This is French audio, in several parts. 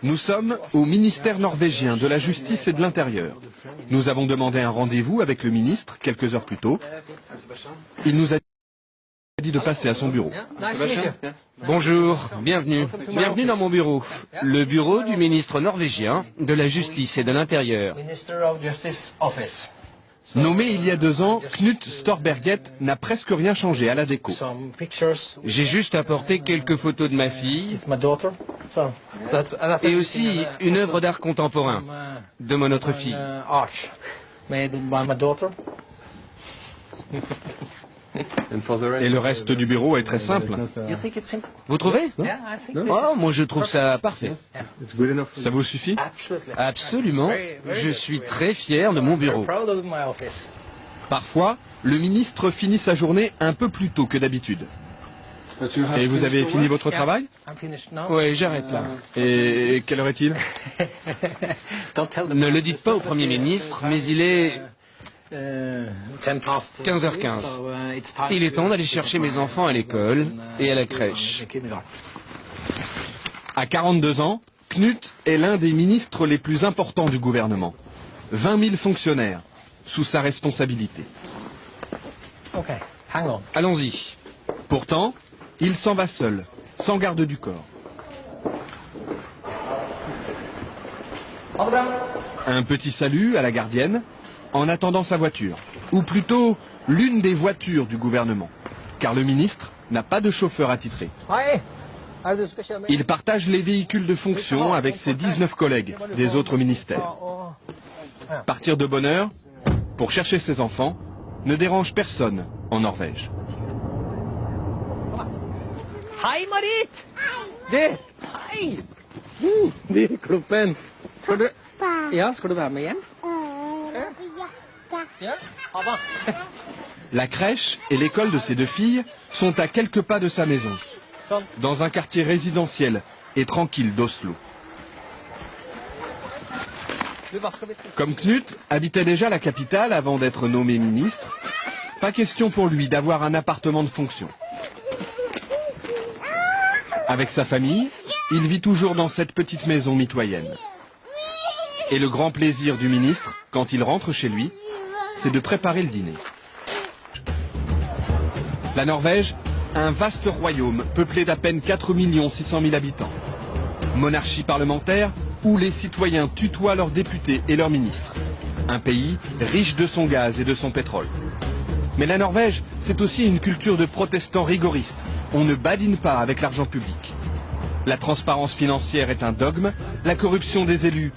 Nous sommes au ministère norvégien de la Justice et de l'Intérieur. Nous avons demandé un rendez-vous avec le ministre quelques heures plus tôt. Il nous a dit de passer à son bureau. Bonjour, bienvenue. Bienvenue dans mon bureau. Le bureau du ministre norvégien de la Justice et de l'Intérieur. Nommé il y a 2 ans, Knut Storberget n'a presque rien changé à la déco. J'ai juste apporté quelques photos de ma fille et aussi une œuvre d'art contemporain de mon autre fille. Et le reste du bureau est très simple. Vous trouvez? Oh, moi je trouve ça parfait. Ça vous suffit? Absolument. Je suis très fier de mon bureau. Parfois, le ministre finit sa journée un peu plus tôt que d'habitude. Et vous avez fini votre travail? Oui, j'arrête là. Et quelle heure est-il? Ne le dites pas au Premier ministre, mais il est 15h15. Il est temps d'aller chercher mes enfants à l'école et à la crèche. À 42 ans, Knut est l'un des ministres les plus importants du gouvernement. 20 000 fonctionnaires sous sa responsabilité. Allons-y. Pourtant, il s'en va seul, sans garde du corps. Un petit salut à la gardienne, en attendant sa voiture, ou plutôt l'une des voitures du gouvernement, car le ministre n'a pas de chauffeur attitré. Il partage les véhicules de fonction avec ses 19 collègues des autres ministères. Partir de bonne heure, pour chercher ses enfants, ne dérange personne en Norvège. Hei, Marit! Du, hei! Lille Kloppen. Skal du være med hjem? Ja, ha det. La crèche et l'école de ses 2 filles sont à quelques pas de sa maison, dans un quartier résidentiel et tranquille d'Oslo. Comme Knut habitait déjà la capitale avant d'être nommé ministre, pas question pour lui d'avoir un appartement de fonction. Avec sa famille, il vit toujours dans cette petite maison mitoyenne. Et le grand plaisir du ministre, quand il rentre chez lui, c'est de préparer le dîner. La Norvège, un vaste royaume peuplé d'à peine 4 600 000 habitants. Monarchie parlementaire où les citoyens tutoient leurs députés et leurs ministres. Un pays riche de son gaz et de son pétrole. Mais la Norvège, c'est aussi une culture de protestants rigoristes. On ne badine pas avec l'argent public. La transparence financière est un dogme, la corruption des élus,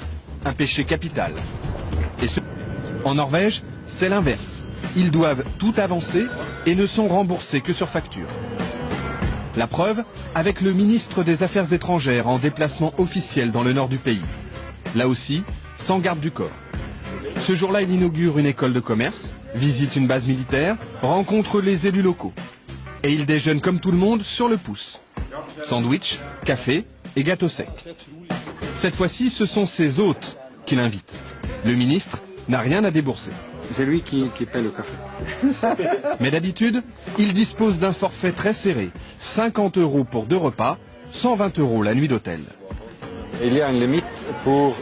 un péché capital. En Norvège, c'est l'inverse. Ils doivent tout avancer et ne sont remboursés que sur facture. La preuve, avec le ministre des Affaires étrangères en déplacement officiel dans le nord du pays. Là aussi, sans garde du corps. Ce jour-là, il inaugure une école de commerce, visite une base militaire, rencontre les élus locaux. Et il déjeune comme tout le monde sur le pouce. Sandwich, café et gâteau sec. Cette fois-ci, ce sont ses hôtes qui l'invitent. Le ministre n'a rien à débourser. C'est lui qui paie le café. Mais d'habitude, il dispose d'un forfait très serré. 50 € pour 2 repas, 120 € la nuit d'hôtel. Il y a une limite pour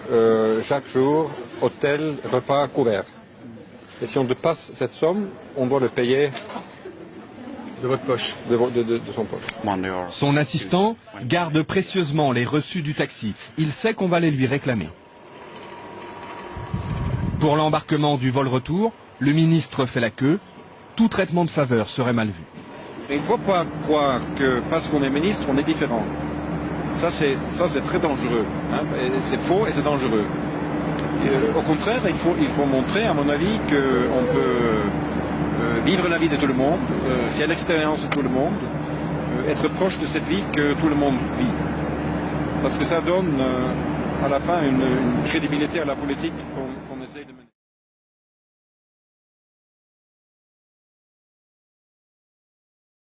chaque jour, hôtel, repas, couvert. Et si on dépasse cette somme, on doit le payer De votre poche. de son poche. Son assistant garde précieusement les reçus du taxi. Il sait qu'on va les lui réclamer. Pour l'embarquement du vol retour, le ministre fait la queue. Tout traitement de faveur serait mal vu. Il ne faut pas croire que parce qu'on est ministre, on est différent. Ça, c'est très dangereux. Hein. C'est faux et c'est dangereux. Au contraire, il faut montrer, à mon avis, qu'on peut vivre la vie de tout le monde, faire l'expérience de tout le monde, être proche de cette vie que tout le monde vit. Parce que ça donne à la fin une crédibilité à la politique qu'on essaye de mener.